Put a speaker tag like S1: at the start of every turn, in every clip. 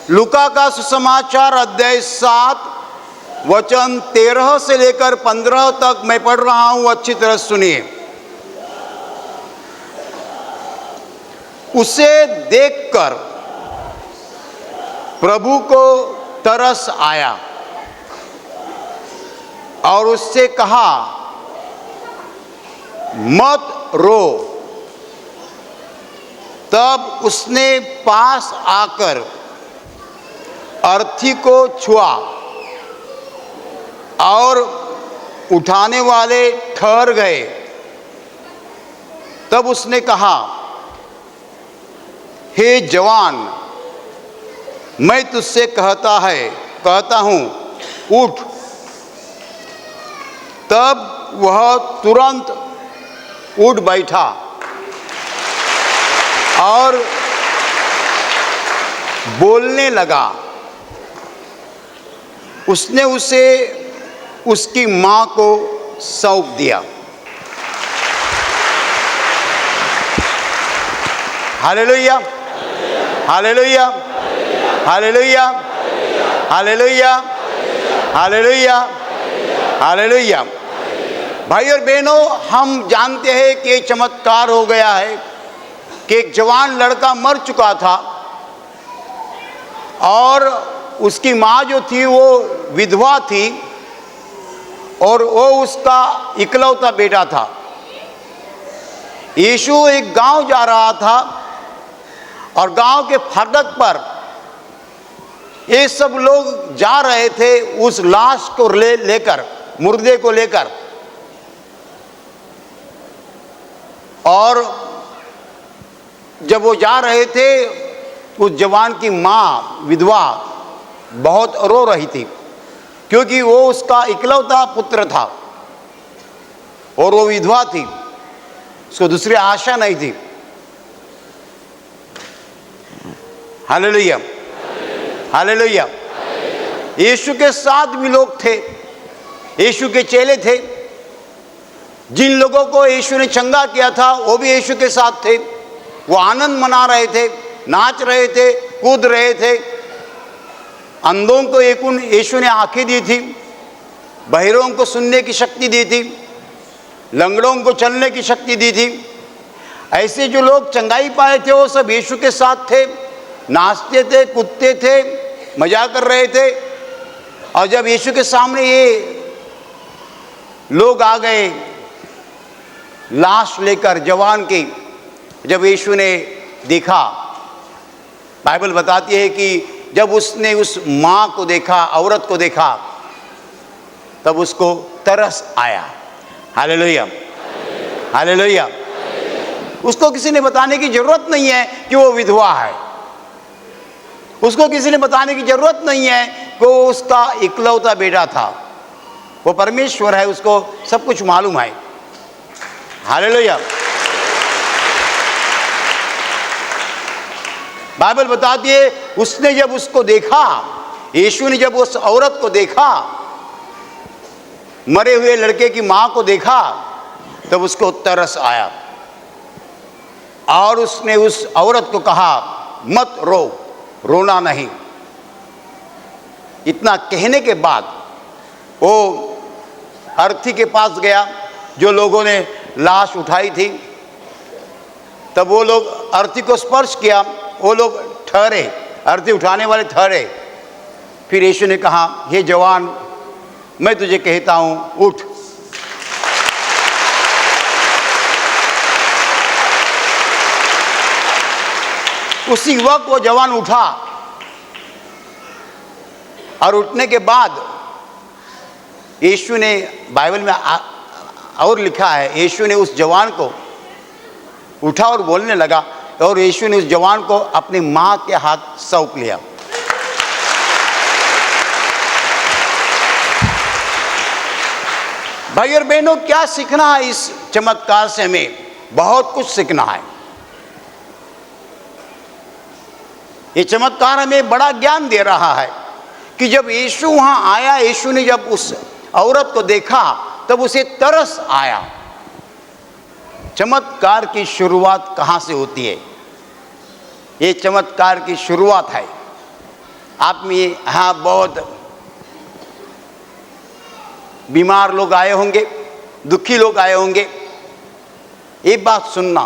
S1: लूका का सुसमाचार अध्याय 7 वचन 13 से लेकर 15 तक मैं पढ़ रहा हूं, अच्छी तरह सुनिए। उसे देखकर प्रभु को तरस आया और उससे कहा, मत रो। तब उसने पास आकर अर्थी को छुआ और उठाने वाले ठहर गए। तब उसने कहा, हे जवान, मैं तुझसे कहता हूं, उठ। तब वह तुरंत उठ बैठा और बोलने लगा। उसने उसे उसकी मां को सौंप दिया। Hallelujah, hallelujah, hallelujah, hallelujah, hallelujah, hallelujah. भाई और बहनों, हम जानते हैं कि एक चमत्कार हो गया है कि एक जवान लड़का मर चुका था और उसकी माँ जो थी वो विधवा थी और वो उसका इकलौता बेटा था। यीशु एक गांव जा रहा था और गांव के फाटक पर ये सब लोग जा रहे थे उस लाश को लेकर, मुर्दे को लेकर। और जब वो जा रहे थे, उस जवान की माँ विधवा बहुत रो रही थी, क्योंकि वो उसका इकलौता पुत्र था और वो विधवा थी, उसको दूसरी आशा नहीं थी। Hallelujah, hallelujah. यीशु के साथ भी लोग थे, यीशु के चेले थे। जिन लोगों को यीशु ने चंगा किया था वो भी यीशु के साथ थे। वो आनंद मना रहे थे, नाच रहे थे, कूद रहे थे। अंधों को यीशु ने आंखें दी थी, बहिरों को सुनने की शक्ति दी थी, लंगड़ों को चलने की शक्ति दी थी। ऐसे जो लोग चंगाई पाए थे वो सब यीशु के साथ थे, नाचते थे, कूदते थे, मजा कर रहे थे। और जब यीशु के सामने ये लोग आ गए लाश लेकर जवान की, जब यीशु ने देखा, बाइबल बताती है कि जब उसने उस माँ को देखा, औरत को देखा, तब उसको तरस आया। Hallelujah, hallelujah. उसको किसी ने बताने की जरूरत नहीं है कि वो विधवा है। उसको किसी ने बताने की जरूरत नहीं है कि वो उसका इकलौता बेटा था। वो परमेश्वर है, उसको सब कुछ मालूम है। हालेलुया। बाइबल बताती है उसने जब उसको देखा, यीशु ने जब उस औरत को देखा, मरे हुए लड़के की मां को देखा, तब उसको तरस आया और उसने उस औरत को कहा, मत रो, रोना नहीं। इतना कहने के बाद वो अर्थी के पास गया, जो लोगों ने लाश उठाई थी। तब वो लोग अर्थी को स्पर्श किया, वो लोग ठहरे, अर्थी उठाने वाले ठहरे। फिर यीशु ने कहा, हे जवान, मैं तुझे कहता हूं, उठ। उसी वक्त वो जवान उठा और उठने के बाद यीशु ने, बाइबल में और लिखा है, यीशु ने उस जवान को उठा और बोलने लगा और यीशु ने उस जवान को अपनी मां के हाथ सौंप लिया। भाई और बहनों, क्या सीखना है इस चमत्कार से? हमें बहुत कुछ सीखना है। ये चमत्कार हमें बड़ा ज्ञान दे रहा है कि जब यीशु वहां आया, यीशु ने जब उस औरत को देखा, तब उसे तरस आया। चमत्कार की शुरुआत कहां से होती है? ये चमत्कार की शुरुआत है आप में यहाँ बहुत बीमार लोग आए होंगे, दुखी लोग आए होंगे। एक बात सुनना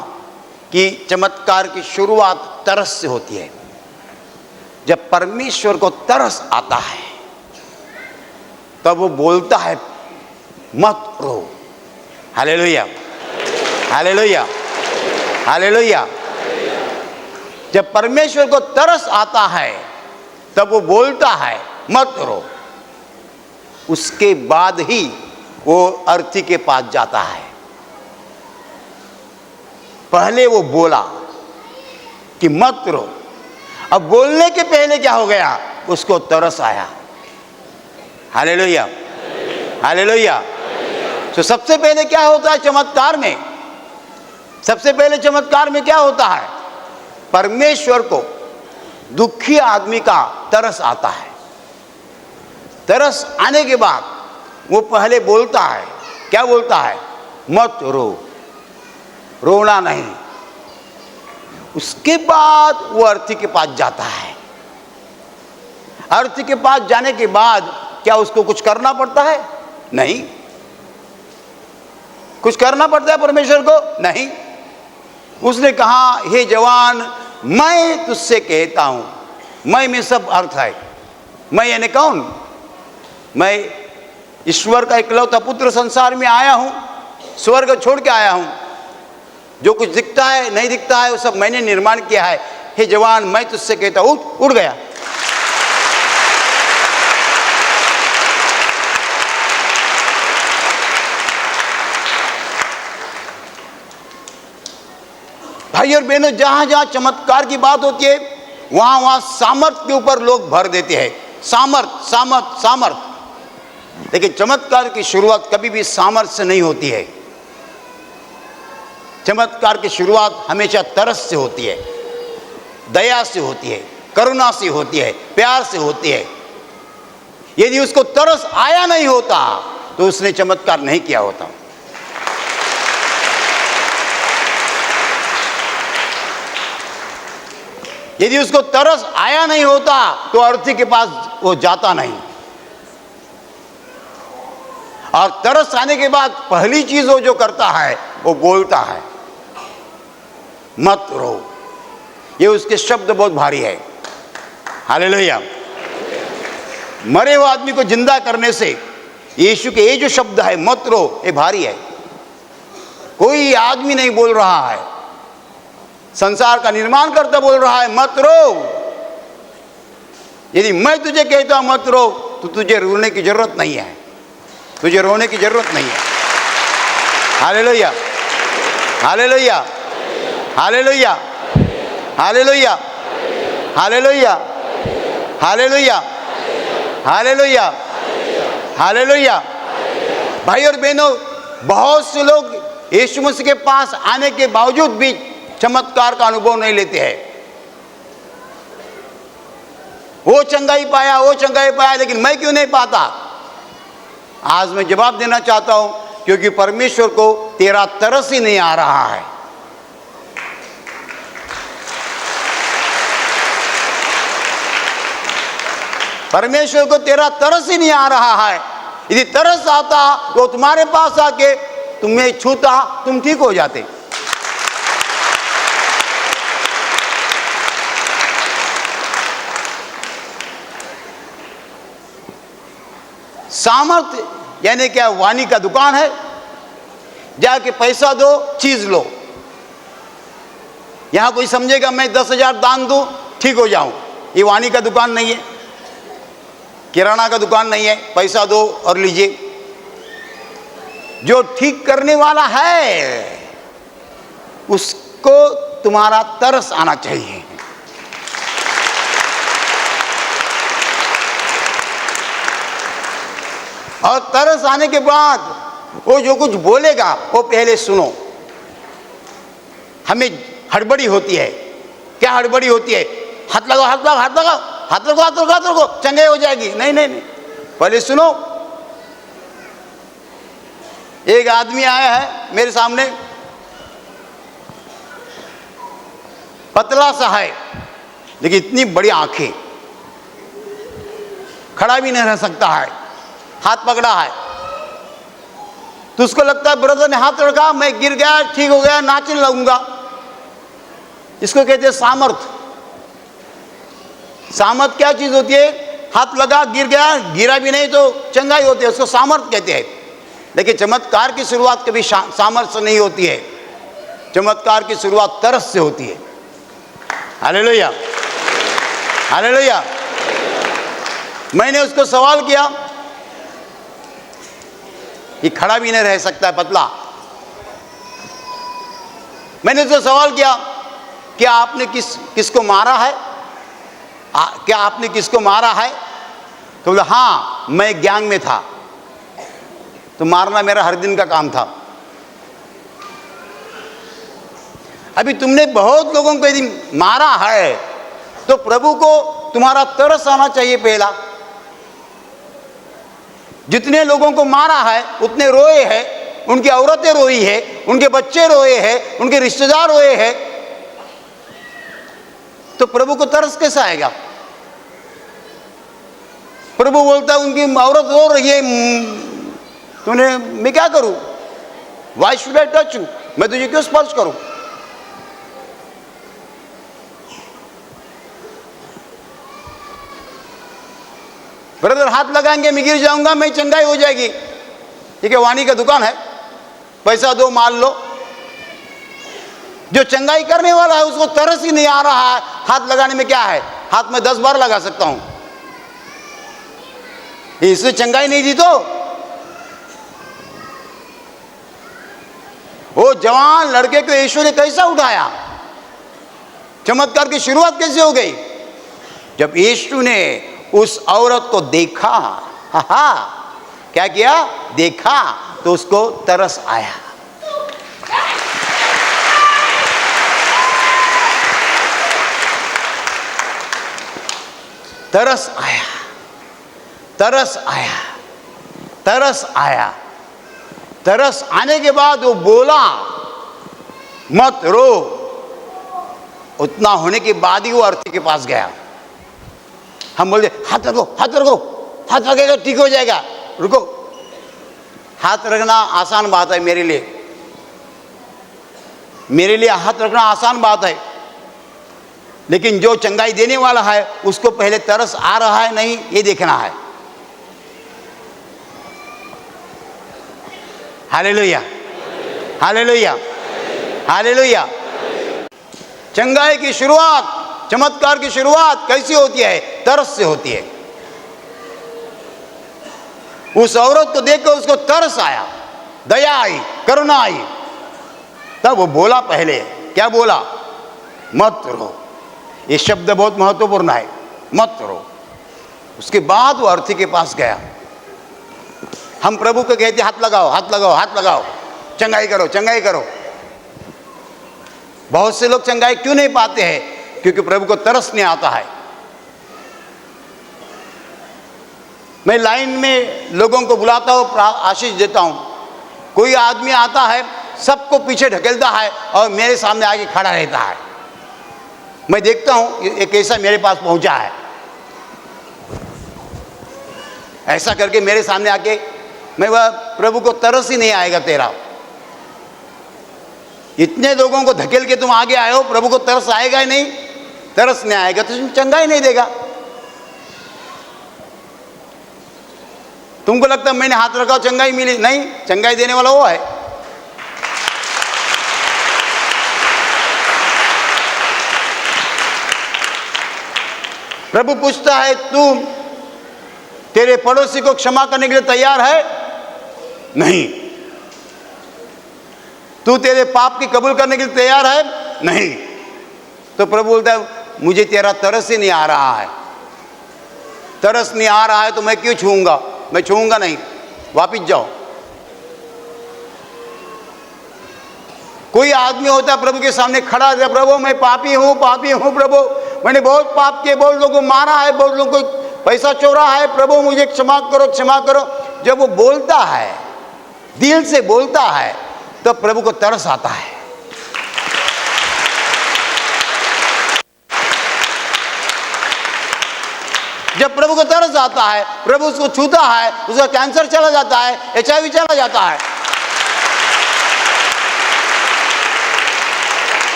S1: कि चमत्कार की शुरुआत तरस से होती है। जब परमेश्वर को तरस आता है तब वो बोलता है मत रो। Hallelujah, hallelujah, hallelujah. जब परमेश्वर को तरस आता है तब वो बोलता है मत रो। उसके बाद ही वो अर्थी के पास जाता है। पहले वो बोला कि मत रो, अब बोलने के पहले क्या हो गया, उसको तरस आया। Hallelujah, hallelujah. तो सबसे पहले क्या होता है चमत्कार में? सबसे पहले चमत्कार में क्या होता है? परमेश्वर को दुखी आदमी का तरस आता है। तरस आने के बाद वो पहले बोलता है, क्या बोलता है? मत रो, रोना नहीं। उसके बाद वो अर्थी के पास जाता है। अर्थी के पास जाने के बाद क्या उसको कुछ करना पड़ता है? नहीं। कुछ करना पड़ता है परमेश्वर को? नहीं। उसने कहा, हे जवान, मैं तुझसे कहता हूं। मैं में सब अर्थ है। मैं यानी कौन? मैं ईश्वर का इकलौता पुत्र संसार में आया हूं, स्वर्ग छोड़ के आया हूं। जो कुछ दिखता है नहीं दिखता है वो सब मैंने निर्माण किया है। हे जवान, मैं तुझसे कहता हूं, उठ गया। भाई और बहनों, जहां जहां चमत्कार की बात होती है वहां वहां सामर्थ के ऊपर लोग भर देते हैं। सामर्थ, सामर्थ, सामर्थ। लेकिन चमत्कार की शुरुआत कभी भी सामर्थ से नहीं होती है। चमत्कार की शुरुआत हमेशा तरस से होती है, दया से होती है, करुणा से होती है, प्यार से होती है। यदि उसको तरस आया नहीं होता तो उसने चमत्कार नहीं किया होता। यदि उसको तरस आया नहीं होता तो अर्थी के पास वो जाता नहीं। और तरस आने के बाद पहली चीज वो जो करता है वो बोलता है मत रो। ये उसके शब्द बहुत भारी है। हालेलुया। मरे हुए आदमी को जिंदा करने से यीशु के ये जो शब्द है मत रो, ये भारी है। कोई आदमी नहीं बोल रहा है, संसार का निर्माण करता बोल रहा है मत रो। यदि मैं तुझे कहता हूं मत रो तो तुझे रोने की जरूरत नहीं है, तुझे रोने की जरूरत नहीं है। Hallelujah, hallelujah, hallelujah, hallelujah, hallelujah, hallelujah, hallelujah, hallelujah. भाई और बहनों, बहुत से लोग यीशु मसीह के पास आने के बावजूद भी चमत्कार का अनुभव नहीं लेते हैं। वो चंगाई पाया, वो चंगाई पाया, लेकिन मैं क्यों नहीं पाता? आज मैं जवाब देना चाहता हूं, क्योंकि परमेश्वर को तेरा तरस ही नहीं आ रहा है। परमेश्वर को तेरा तरस ही नहीं आ रहा है। यदि तरस आता तो तुम्हारे पास आके तुम्हें छूता, तुम ठीक हो जाते। सामर्थ्य यानी क्या? वाणी का दुकान है, जाके पैसा दो चीज लो। यहां कोई समझेगा मैं 10,000 दान दूं ठीक हो जाऊं। ये वाणी का दुकान नहीं है, किराना का दुकान नहीं है, पैसा दो और लीजिए। जो ठीक करने वाला है उसको तुम्हारा तरस आना चाहिए। और तरस आने के बाद वो जो कुछ बोलेगा वो पहले सुनो। हमें हड़बड़ी होती है। क्या हड़बड़ी होती है? हाथ लगाओ, हाथ लगाओ, हाथ लगाओ, हाथ लगाओ, हाथ लगाओ, हाथ लगाओ, चंगाई हो जाएगी। नहीं नहीं नहीं, पहले सुनो। एक आदमी आया है मेरे सामने, पतला सा है लेकिन इतनी बड़ी आंखें, खड़ा भी नहीं रह सकता है, हाथ पकड़ा है। तो उसको लगता है ब्रदर ने हाथ रखा, मैं गिर गया, ठीक हो गया, नाचने लगूंगा। इसको कहते हैं सामर्थ। सामर्थ क्या चीज होती है? हाथ लगा, गिर गया, गिरा भी नहीं तो चंगाई होती है, उसको सामर्थ कहते हैं। लेकिन चमत्कार की शुरुआत कभी सामर्थ्य से नहीं होती है, चमत्कार की शुरुआत तरस से होती है। Hallelujah, hallelujah. मैंने उसको सवाल किया, ये खड़ा भी नहीं रह सकता है, पतला। मैंने उसको सवाल किया, क्या आपने किसको मारा है? क्या आपने किसको मारा है? तो बोला हाँ, मैं गैंग में था, तो मारना मेरा हर दिन का काम था। अभी तुमने बहुत लोगों को यदि मारा है तो प्रभु को तुम्हारा तरस आना चाहिए पहला। जितने लोगों को मारा है उतने रोए हैं, उनकी औरतें रोई है, उनके बच्चे रोए हैं, उनके रिश्तेदार रोए हैं, तो प्रभु को तरस कैसे आएगा? प्रभु बोलता है उनकी औरत रो रही है, तूने मैं क्या करूं? Why should I touch you? मैं तुझे क्यों स्पर्श करूं? ब्रदर हाथ लगाएंगे, मैं गिर जाऊंगा, मैं चंगाई हो जाएगी। ठीक है, वाणी का दुकान है, पैसा दो माल लो। जो चंगाई करने वाला है उसको तरस ही नहीं आ रहा है। हाथ लगाने में क्या है? हाथ में 10 बार लगा सकता हूं, इससे चंगाई नहीं दी। तो वो जवान लड़के को यीशु ने कैसा उठाया? चमत्कार की शुरुआत कैसे हो गई? जब यीशु ने उस औरत को देखा, हा, क्या किया? देखा तो उसको तरस आया। तरस आया, तरस आया, तरस आया। तरस आने के बाद वो बोला मत रो। उतना होने के बाद ही वो अर्थी के पास गया। हम बोलते हाथ रखो, हाथ रखो, हाथ रखेगा ठीक हो जाएगा। रुको, हाथ रखना आसान बात है मेरे लिए हाथ रखना आसान बात है, लेकिन जो चंगाई देने वाला है उसको पहले तरस आ रहा है नहीं, ये देखना है। Hallelujah, hallelujah, hallelujah. चंगाई की शुरुआत, चमत्कार की शुरुआत कैसी होती है? तरस से होती है। उस औरत को देखकर उसको तरस आया, दया आई, करुणा आई। तब वो बोला, पहले क्या बोला? मत रो। ये शब्द बहुत महत्वपूर्ण है, मत रो। उसके बाद वो अर्थी के पास गया। हम प्रभु को कहते हाथ लगाओ, हाथ लगाओ, हाथ लगाओ, चंगाई करो, चंगाई करो। बहुत से लोग चंगाई क्यों नहीं पाते हैं? क्योंकि प्रभु को तरस नहीं आता है। मैं लाइन में लोगों को बुलाता हूँ, आशीष देता हूँ। कोई आदमी आता है, सबको पीछे ढकेलता है और मेरे सामने आके खड़ा रहता है। मैं देखता हूँ एक ऐसा मेरे पास पहुंचा है, ऐसा करके मेरे सामने आके, मैं वह प्रभु को तरस ही नहीं आएगा तेरा। इतने लोगों को धकेल के तुम आगे आए हो, प्रभु को तरस आएगा ही नहीं। तरस नहीं आएगा तो चंगा ही नहीं देगा। तुमको लगता है मैंने हाथ रखा चंगाई मिली? नहीं, चंगाई देने वाला वो है। प्रभु पूछता है, तू तेरे पड़ोसी को क्षमा करने के लिए तैयार है? नहीं। तू तेरे पाप की कबूल करने के लिए तैयार है? नहीं। तो प्रभु बोलता है, मुझे तेरा तरस ही नहीं आ रहा है। तरस नहीं आ रहा है तो मैं क्यों छूऊंगा? मैं छूऊंगा नहीं, वापिस जाओ। कोई आदमी होता है प्रभु के सामने खड़ा है, प्रभु मैं पापी हूँ, पापी हूँ प्रभु, मैंने बहुत पाप किए, बहुत लोगों को मारा है, बहुत लोगों को पैसा चोरा है, प्रभु मुझे क्षमा करो, क्षमा करो। जब वो बोलता है, दिल से बोलता है, तो प्रभु को तरस आता है। जब प्रभु को तरस आता है, प्रभु उसको छूता है, उसका कैंसर चला जाता है, HIV चला जाता है।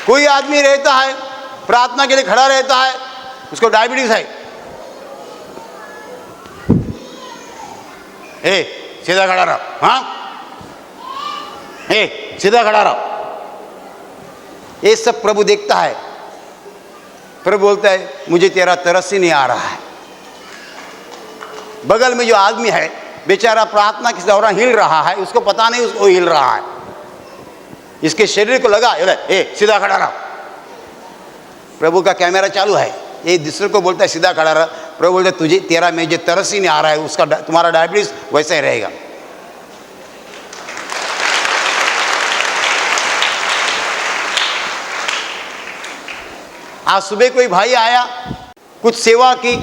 S1: कोई आदमी रहता है, प्रार्थना के लिए खड़ा रहता है, उसको डायबिटीज है, सीधा खड़ा रहो, हाँ, सीधा खड़ा रहो। ये सब प्रभु देखता है। प्रभु बोलता है मुझे तेरा तरस ही नहीं आ रहा है। बगल में जो आदमी है बेचारा प्रार्थना के दौरान हिल रहा है, उसको पता नहीं उसको हिल रहा है, इसके शरीर को लगा, सीधा खड़ा रहो। प्रभु का कैमरा चालू है, ये दूसरे को बोलता है सीधा खड़ा रहा। प्रभु बोलते तुझे तेरा में जो तरस ही नहीं आ रहा है, उसका तुम्हारा डायबिटीज वैसा ही रहेगा। आज सुबह कोई भाई आया, कुछ सेवा की,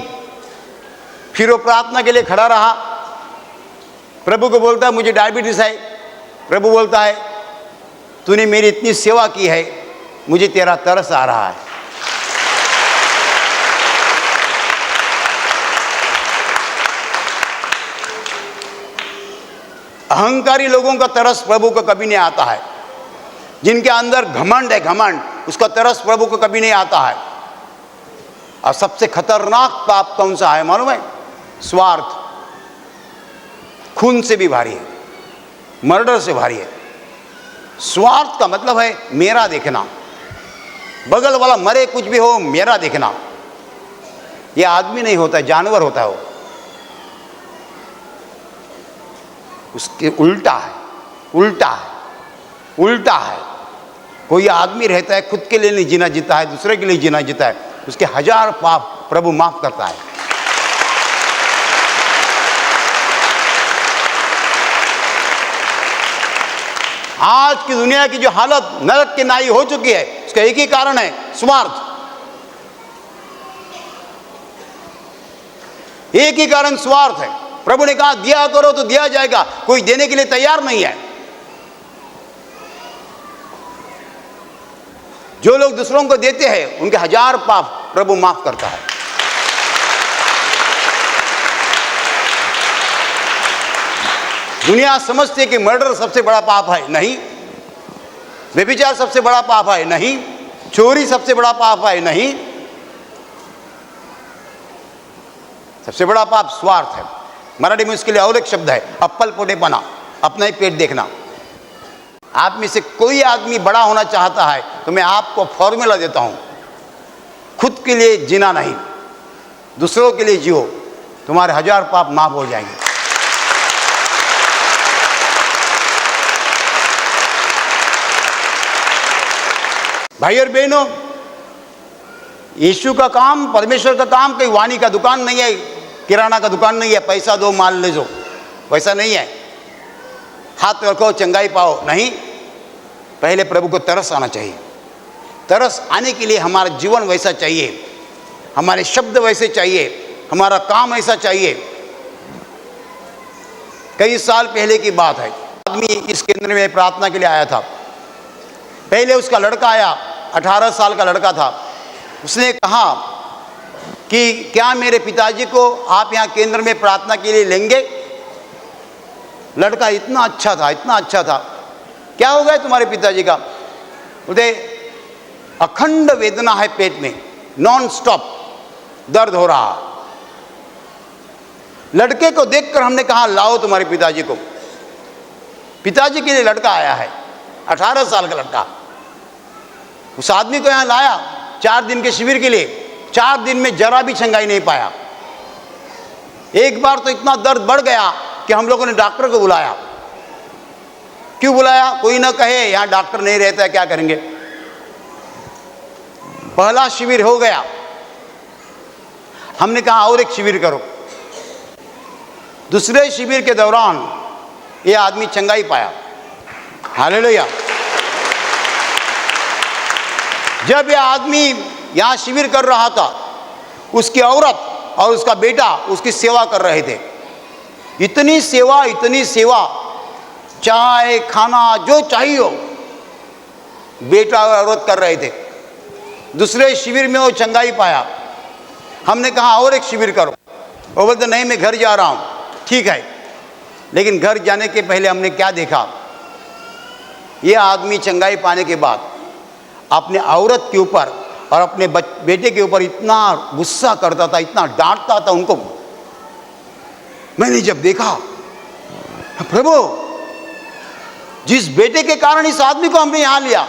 S1: फिर वो प्रार्थना के लिए खड़ा रहा। प्रभु को बोलता है मुझे डायबिटीज है। प्रभु बोलता है तूने मेरी इतनी सेवा की है, मुझे तेरा तरस आ रहा है। अहंकारी लोगों का तरस प्रभु को कभी नहीं आता है। जिनके अंदर घमंड है, घमंड, उसका तरस प्रभु को कभी नहीं आता है। और सबसे खतरनाक पाप कौन सा है मालूम है? स्वार्थ। खून से भी भारी है, मर्डर से भारी है। स्वार्थ का मतलब है मेरा देखना, बगल वाला मरे कुछ भी हो, मेरा देखना। यह आदमी नहीं होता, जानवर होता है वो। उसके उल्टा है, उल्टा है, उल्टा है। कोई आदमी रहता है खुद के लिए नहीं जीना जीता है, दूसरे के लिए जीना जीता है, उसके 1000 पाप प्रभु माफ करता है। आज की दुनिया की जो हालत नरक की नाई हो चुकी है, उसका एक ही कारण है, स्वार्थ। एक ही कारण स्वार्थ है। प्रभु ने कहा दिया करो तो दिया जाएगा, कोई देने के लिए तैयार नहीं है। जो लोग दूसरों को देते हैं उनके 1000 पाप प्रभु माफ करता है। दुनिया समझती है कि मर्डर सबसे बड़ा पाप है, नहीं। व्यभिचार सबसे बड़ा पाप है, नहीं। चोरी सबसे बड़ा पाप है, नहीं। सबसे बड़ा पाप स्वार्थ है। मराठी में इसके लिए और एक शब्द है, अप्पल पोटेपना, अपना ही पेट देखना। आप में से कोई आदमी बड़ा होना चाहता है तो मैं आपको फॉर्मूला देता हूं, खुद के लिए जीना नहीं, दूसरों के लिए जियो, तुम्हारे 1000 पाप माफ हो जाएंगे। भाई और बहनों, यीशु का काम, परमेश्वर का काम कोई वाणी का दुकान नहीं है, किराना का दुकान नहीं है, पैसा दो माल ले जाओ, वैसा नहीं है। हाथ रखो चंगाई पाओ, नहीं। पहले प्रभु को तरस आना चाहिए। तरस आने के लिए हमारा जीवन वैसा चाहिए, हमारे शब्द वैसे चाहिए, हमारा काम ऐसा चाहिए। कई साल पहले की बात है, आदमी इस केंद्र में प्रार्थना के लिए आया था। पहले उसका लड़का आया, 18 साल का लड़का था। उसने कहा कि क्या मेरे पिताजी को आप यहाँ केंद्र में प्रार्थना के लिए लेंगे? लड़का इतना अच्छा था, इतना अच्छा था। क्या हो गया तुम्हारे पिताजी का? बोलते अखंड वेदना है पेट में, नॉन स्टॉप दर्द हो रहा। लड़के को देखकर हमने कहा लाओ तुम्हारे पिताजी को। पिताजी के लिए लड़का आया है, 18 साल का लड़का। उस आदमी को यहाँ लाया 4 दिन के शिविर के लिए। 4 दिन में जरा भी चंगाई नहीं पाया। एक बार तो इतना दर्द बढ़ गया कि हम लोगों ने डॉक्टर को बुलाया। क्यों बुलाया? कोई ना कहे यहाँ डॉक्टर नहीं रहता है, क्या करेंगे। पहला शिविर हो गया, हमने कहा और एक शिविर करो। दूसरे शिविर के दौरान ये आदमी चंगाई पाया। हालेलुया। जब यह आदमी यहाँ शिविर कर रहा था, उसकी औरत और उसका बेटा उसकी सेवा कर रहे थे। इतनी सेवा, इतनी सेवा, चाय खाना जो चाहिए हो बेटा और औरत कर रहे थे। दूसरे शिविर में वो चंगाई पाया। हमने कहा और एक शिविर करो, वो बोलते नहीं मैं घर जा रहा हूँ। ठीक है, लेकिन घर जाने के पहले हमने क्या देखा, ये आदमी चंगाई पाने के बाद अपने औरत के ऊपर और अपने बेटे के ऊपर इतना गुस्सा करता था, इतना डांटता था उनको। मैंने जब देखा, प्रभु जिस बेटे के कारण इस आदमी को हमने यहां लिया,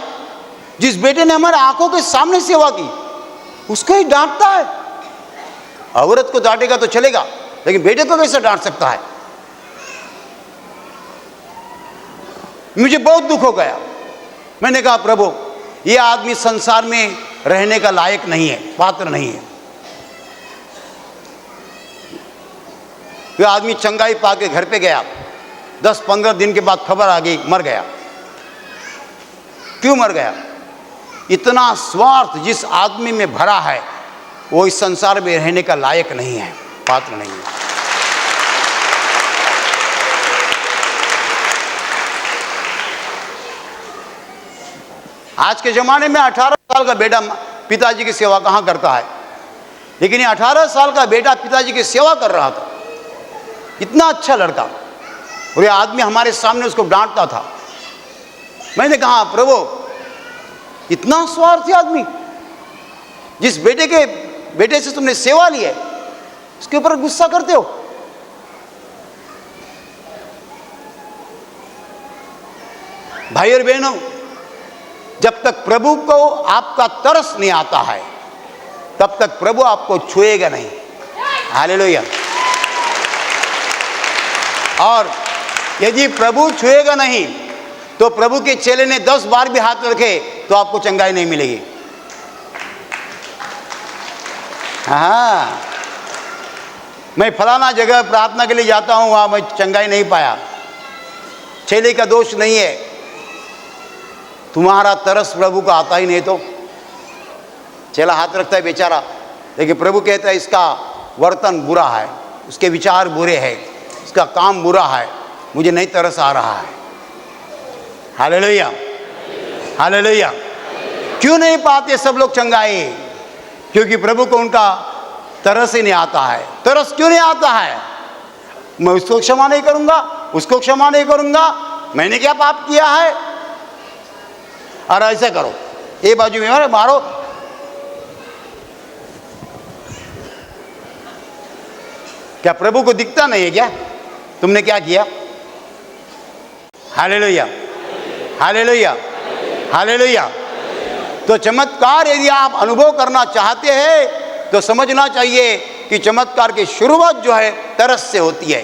S1: जिस बेटे ने हमारे आंखों के सामने सेवा की, उसको ही डांटता है। औरत को डांटेगा तो चलेगा, लेकिन बेटे को कैसे डांट सकता है? मुझे बहुत दुख हो गया। मैंने कहा प्रभु ये आदमी संसार में रहने का लायक नहीं है, पात्र नहीं है। वह आदमी चंगाई पाके घर पे गया, 10-15 दिन के बाद खबर आ गई मर गया। क्यों मर गया? इतना स्वार्थ जिस आदमी में भरा है वो इस संसार में रहने का लायक नहीं है, पात्र नहीं है। आज के ज़माने में 18 साल का बेटा पिताजी की सेवा कहाँ करता है, लेकिन ये 18 साल का बेटा पिताजी की सेवा कर रहा था। इतना अच्छा लड़का, और ये आदमी हमारे सामने उसको डांटता था। मैंने कहा प्रभु इतना स्वार्थी आदमी, जिस बेटे से तुमने सेवा ली है उसके ऊपर गुस्सा करते हो। भाई और बहनों, जब तक प्रभु को आपका तरस नहीं आता है तब तक प्रभु आपको छुएगा नहीं। हालेलुया। और यदि प्रभु छुएगा नहीं तो प्रभु के चेले ने 10 बार भी हाथ रखे तो आपको चंगाई नहीं मिलेगी। हाँ, मैं फलाना जगह प्रार्थना के लिए जाता हूं, वहां मैं चंगाई नहीं पाया। चेले का दोष नहीं है, तुम्हारा तरस प्रभु का आता ही नहीं। तो चेला हाथ रखता है बेचारा, लेकिन प्रभु कहता है इसका वर्तन बुरा है, उसके विचार बुरे हैं, इसका काम बुरा है, मुझे नहीं तरस आ रहा है। Hallelujah, hallelujah. क्यों नहीं पाते सब लोग चंगाई? क्योंकि प्रभु को उनका तरस ही नहीं आता है। तरस क्यों नहीं आता है? मैं उसको क्षमा नहीं करूंगा, उसको क्षमा नहीं करूंगा, मैंने क्या पाप किया है? और ऐसा करो, ये बाजू में मारो। क्या प्रभु को दिखता नहीं है क्या तुमने क्या किया? Hallelujah, hallelujah, hallelujah. तो चमत्कार यदि आप अनुभव करना चाहते हैं तो समझना चाहिए कि चमत्कार की शुरुआत जो है तरस से होती है।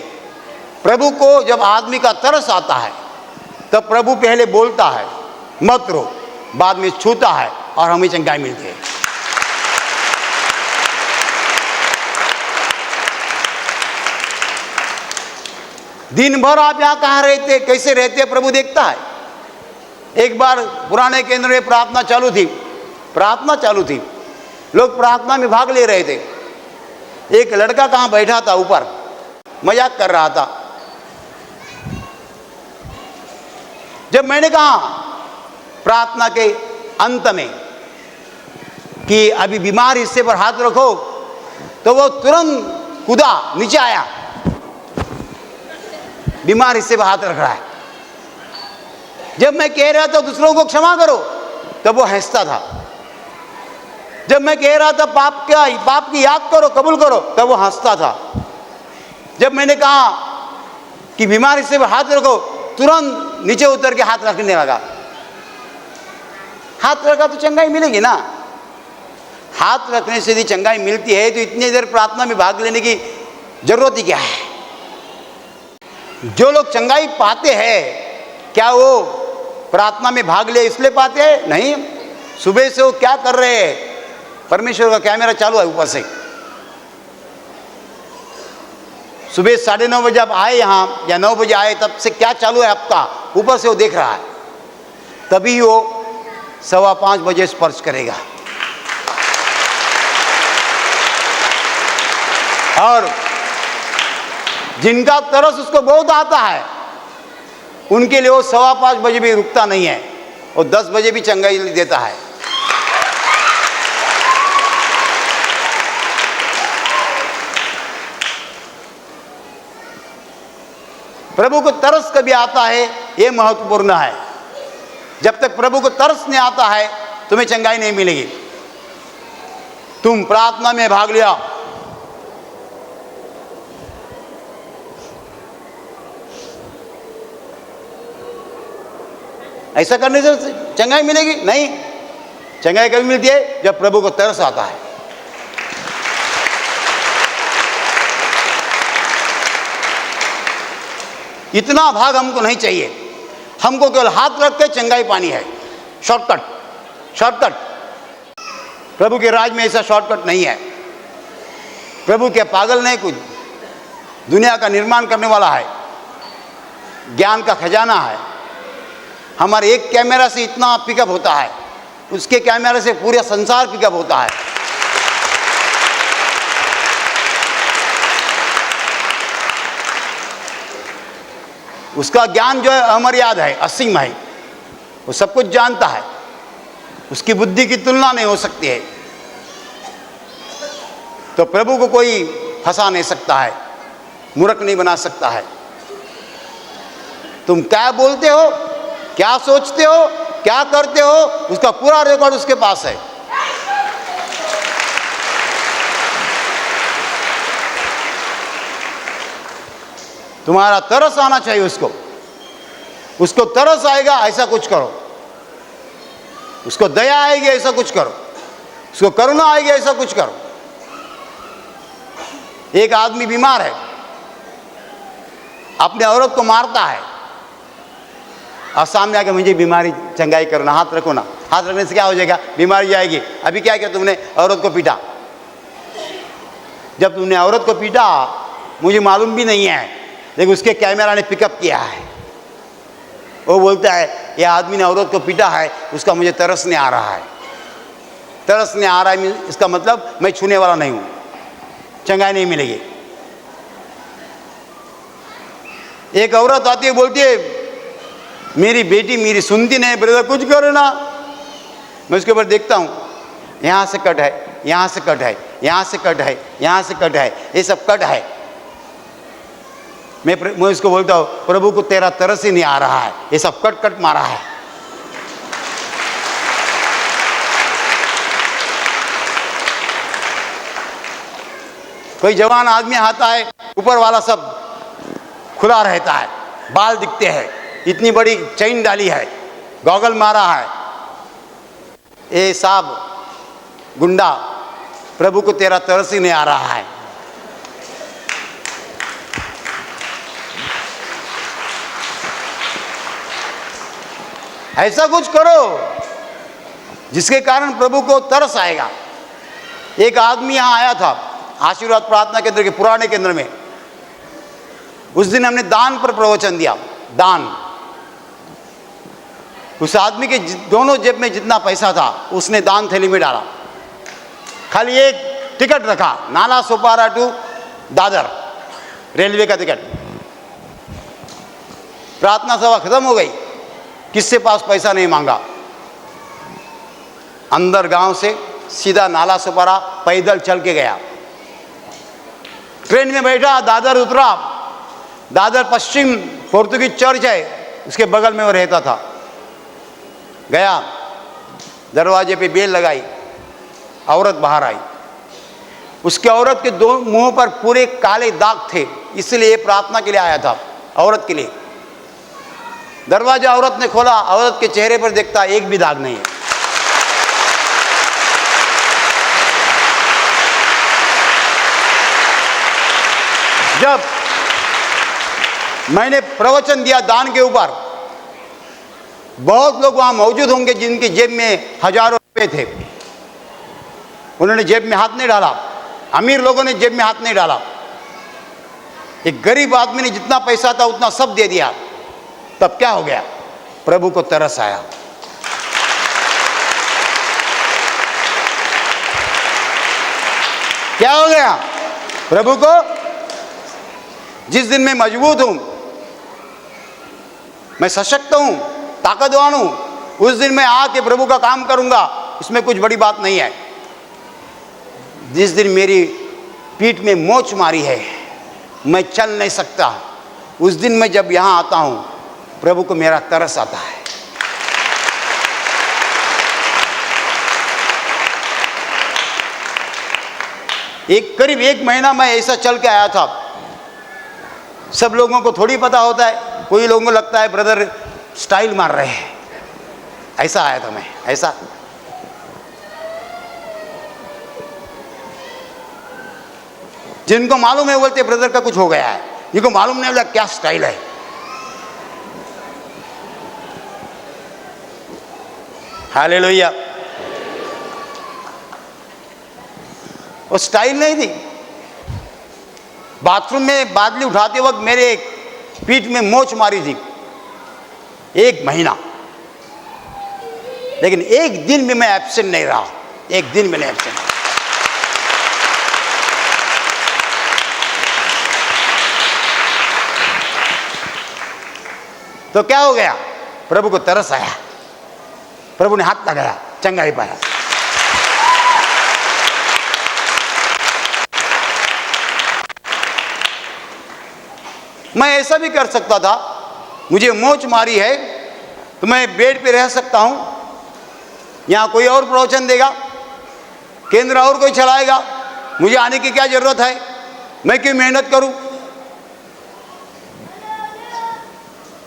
S1: प्रभु को जब आदमी का तरस आता है तब प्रभु पहले बोलता है मत रो, बाद में छूता है और हमें चंगाई मिलती है। दिन भर आप यहाँ कहाँ रहते, कैसे रहते, प्रभु देखता है। एक बार पुराने केंद्र में प्रार्थना चालू थी, लोग प्रार्थना में भाग ले रहे थे। एक लड़का कहाँ बैठा था ऊपर, मजाक कर रहा था। जब मैंने कहा प्रार्थना के अंत में कि अभी बीमार हिस्से पर हाथ रखो, तो वो तुरंत कूदा नीचे आया, बीमार हिस्से पर हाथ रख रहा है। जब मैं कह रहा था दूसरों को क्षमा करो तब वो हंसता था। जब मैं कह रहा था पाप की याद करो, कबूल करो, तब वो हंसता था। जब मैंने कहा कि बीमार हिस्से पर हाथ रखो, तुरंत नीचे उतर के हाथ रखने लगा। हाथ रखा तो चंगाई मिलेगी ना। हाथ रखने से यदि चंगाई मिलती है तो इतनी देर प्रार्थना में भाग लेने की जरूरत ही क्या है? जो लोग चंगाई पाते हैं, क्या वो प्रार्थना में भाग ले इसलिए पाते हैं? नहीं। सुबह से वो क्या कर रहे हैं? परमेश्वर का कैमरा चालू है ऊपर से। सुबह 9:30 बजे आप आए यहाँ या 9 बजे आए, तब से क्या चालू है आपका? ऊपर से वो देख रहा है, तभी वो 5:15 बजे स्पर्श करेगा। और जिनका तरस उसको बहुत आता है, उनके लिए वो 5:15 बजे भी रुकता नहीं है, वो 10 बजे भी चंगाई देता है। प्रभु को तरस कभी आता है, ये महत्वपूर्ण है। जब तक प्रभु को तरस नहीं आता है तुम्हें चंगाई नहीं मिलेगी। तुम प्रार्थना में भाग लिया, ऐसा करने से चंगाई मिलेगी नहीं। चंगाई कभी मिलती है जब प्रभु को तरस आता है। इतना भाग हमको नहीं चाहिए। हमको केवल हाथ रख के चंगाई पानी है। शॉर्टकट। प्रभु के राज में ऐसा शॉर्टकट नहीं है। प्रभु के पागल नहीं, कुछ दुनिया का निर्माण करने वाला है, ज्ञान का खजाना है। हमारे एक कैमरा से इतना पिकअप होता है, उसके कैमरे से पूरा संसार पिकअप होता है। उसका ज्ञान जो है अमर्याद है, असीम है, वो सब कुछ जानता है। उसकी बुद्धि की तुलना नहीं हो सकती है। तो प्रभु को कोई फंसा नहीं सकता है, मूर्ख नहीं बना सकता है। तुम क्या बोलते हो, क्या सोचते हो, क्या करते हो, उसका पूरा रिकॉर्ड उसके पास है। तुम्हारा तरस आना चाहिए उसको तरस आएगा ऐसा कुछ करो, उसको दया आएगी ऐसा कुछ करो, उसको करुणा आएगी ऐसा कुछ करो। एक आदमी बीमार है, अपने औरत को मारता है और सामने आके मुझे बीमारी चंगाई करना, हाथ रखो ना। हाथ रखने से क्या हो जाएगा, बीमारी जाएगी। अभी क्या किया तुमने, औरत को पीटा। जब तुमने औरत को पीटा मुझे मालूम भी नहीं है, लेकिन उसके कैमरा ने पिकअप किया है। वो बोलता है ये आदमी ने औरत को पीटा है, उसका मुझे तरस नहीं आ रहा है। तरस नहीं आ रहा है इसका मतलब मैं छूने वाला नहीं हूँ, चंगाई नहीं मिलेगी। एक औरत आती है, बोलती है मेरी बेटी मेरी सुनती नहीं, ब्रदर कुछ करो ना। मैं उसके ऊपर देखता हूँ, यहाँ से कट है, यहाँ से कट है, यहाँ से कट है, यहाँ से कट है, ये सब कट है। मैं उसको बोलता हूँ प्रभु को तेरा तरस ही नहीं आ रहा है, ये सब कट कट मारा है। कोई जवान आदमी आता है, ऊपर वाला सब खुला रहता है, बाल दिखते हैं, इतनी बड़ी चेन डाली है, गॉगल मारा है। ए साहब गुंडा, प्रभु को तेरा तरस ही नहीं आ रहा है। ऐसा कुछ करो जिसके कारण प्रभु को तरस आएगा। एक आदमी यहाँ आया था आशीर्वाद प्रार्थना केंद्र के पुराने केंद्र में। उस दिन हमने दान पर प्रवचन दिया। दान, उस आदमी के दोनों जेब में जितना पैसा था उसने दान थैली में डाला। खाली एक टिकट रखा, नाला सोपारा टू दादर रेलवे का टिकट। प्रार्थना सभा खत्म हो गई, किससे पास पैसा नहीं मांगा। अंदर गांव से सीधा नाला सोपारा पैदल चल के गया। ट्रेन में बैठा, दादर उतरा। दादर पश्चिम पोर्तुगीज चर्च है, उसके बगल में वो रहता था। गया, दरवाजे पे बेल लगाई, औरत बाहर आई। उसके औरत के दो मुंह पर पूरे काले दाग थे, इसलिए प्रार्थना के लिए आया था, औरत के लिए। दरवाजा औरत ने खोला, औरत के चेहरे पर देखता एक भी दाग नहीं है। जब मैंने प्रवचन दिया दान के ऊपर, बहुत लोग वहां मौजूद होंगे जिनकी जेब में हजारों रुपए थे। उन्होंने जेब में हाथ नहीं डाला, अमीर लोगों ने जेब में हाथ नहीं डाला। एक गरीब आदमी ने जितना पैसा था उतना सब दे दिया। तब क्या हो गया, प्रभु को तरस आया। क्या हो गया प्रभु को, जिस दिन मैं मजबूत हूं, मैं सशक्त हूं, ताकतवान हूं, उस दिन मैं आके प्रभु का काम करूंगा, इसमें कुछ बड़ी बात नहीं है। जिस दिन मेरी पीठ में मोच मारी है, मैं चल नहीं सकता, उस दिन मैं जब यहाँ आता हूँ, प्रभु को मेरा तरस आता है। करीब 1 महीना मैं ऐसा चल के आया था। सब लोगों को थोड़ी पता होता है, कोई लोगों को लगता है ब्रदर स्टाइल मार रहे हैं, ऐसा आया था मैं, ऐसा। जिनको मालूम है बोलते ब्रदर का कुछ हो गया है, जिनको मालूम नहीं बोला क्या स्टाइल है। हालेलुया। वो स्टाइल नहीं थी। बाथरूम में बादली उठाते वक्त मेरे पीठ में मोच मारी थी 1 महीना, लेकिन एक दिन भी मैं एब्सेंट नहीं रहा, एक दिन भी नहीं एब्सेंट। तो क्या हो गया? प्रभु को तरस आया, प्रभु ने हाथ लगाया, चंगाई पाया। मैं ऐसा भी कर सकता था, मुझे मोच मारी है तो मैं बेड पे रह सकता हूं, यहां कोई और प्रवचन देगा, केंद्र और कोई चलाएगा, मुझे आने की क्या जरूरत है, मैं क्यों मेहनत करूं?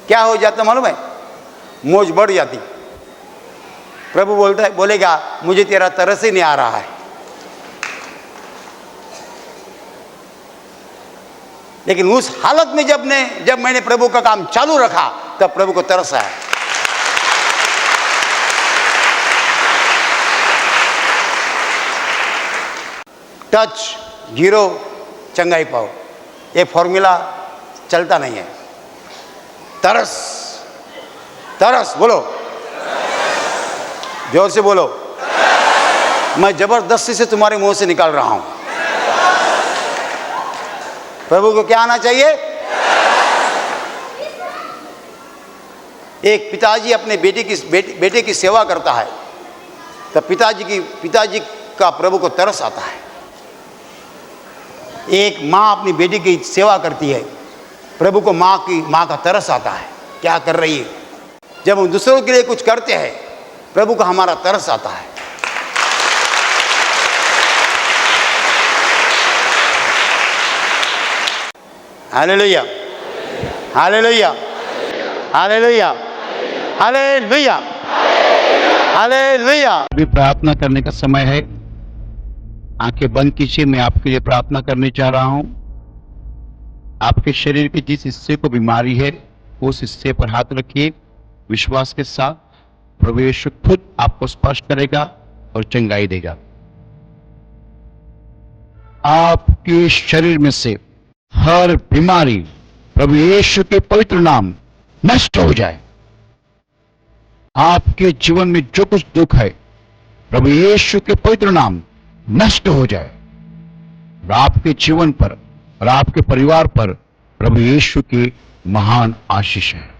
S1: क्या हो जाता मालूम है? मोच बढ़ जाती। प्रभु बोलेगा मुझे तेरा तरस ही नहीं आ रहा है। लेकिन उस हालत में जब मैंने प्रभु का काम चालू रखा, तब प्रभु को तरस आया। टच गिरो चंगाई पाओ, ये फॉर्मूला चलता नहीं है। तरस, तरस बोलो, जोर से बोलो। मैं जबरदस्ती से तुम्हारे मुंह से निकाल रहा हूं। प्रभु को क्या आना चाहिए? एक पिताजी अपने बेटे की सेवा करता है, तब पिताजी का प्रभु को तरस आता है। एक माँ अपनी बेटी की सेवा करती है, प्रभु को माँ का तरस आता है, क्या कर रही है। जब हम दूसरों के लिए कुछ करते हैं, प्रभु को हमारा तरस आता है। Hallelujah, hallelujah, hallelujah, hallelujah, hallelujah.
S2: अभी प्रार्थना करने का समय है। आंखें बंद कीजिए। मैं आपके लिए प्रार्थना करने चाह रहा हूं। आपके शरीर के जिस हिस्से को बीमारी है, उस हिस्से पर हाथ रखिए विश्वास के साथ। प्रभु यीशु खुद आपको स्पर्श करेगा और चंगाई देगा। आपके शरीर में से हर बीमारी प्रभु यीशु के पवित्र नाम नष्ट हो जाए। आपके जीवन में जो कुछ दुख है, प्रभु यीशु के पवित्र नाम नष्ट हो जाए। और आपके जीवन पर और आपके परिवार पर प्रभु यीशु की महान आशीष है।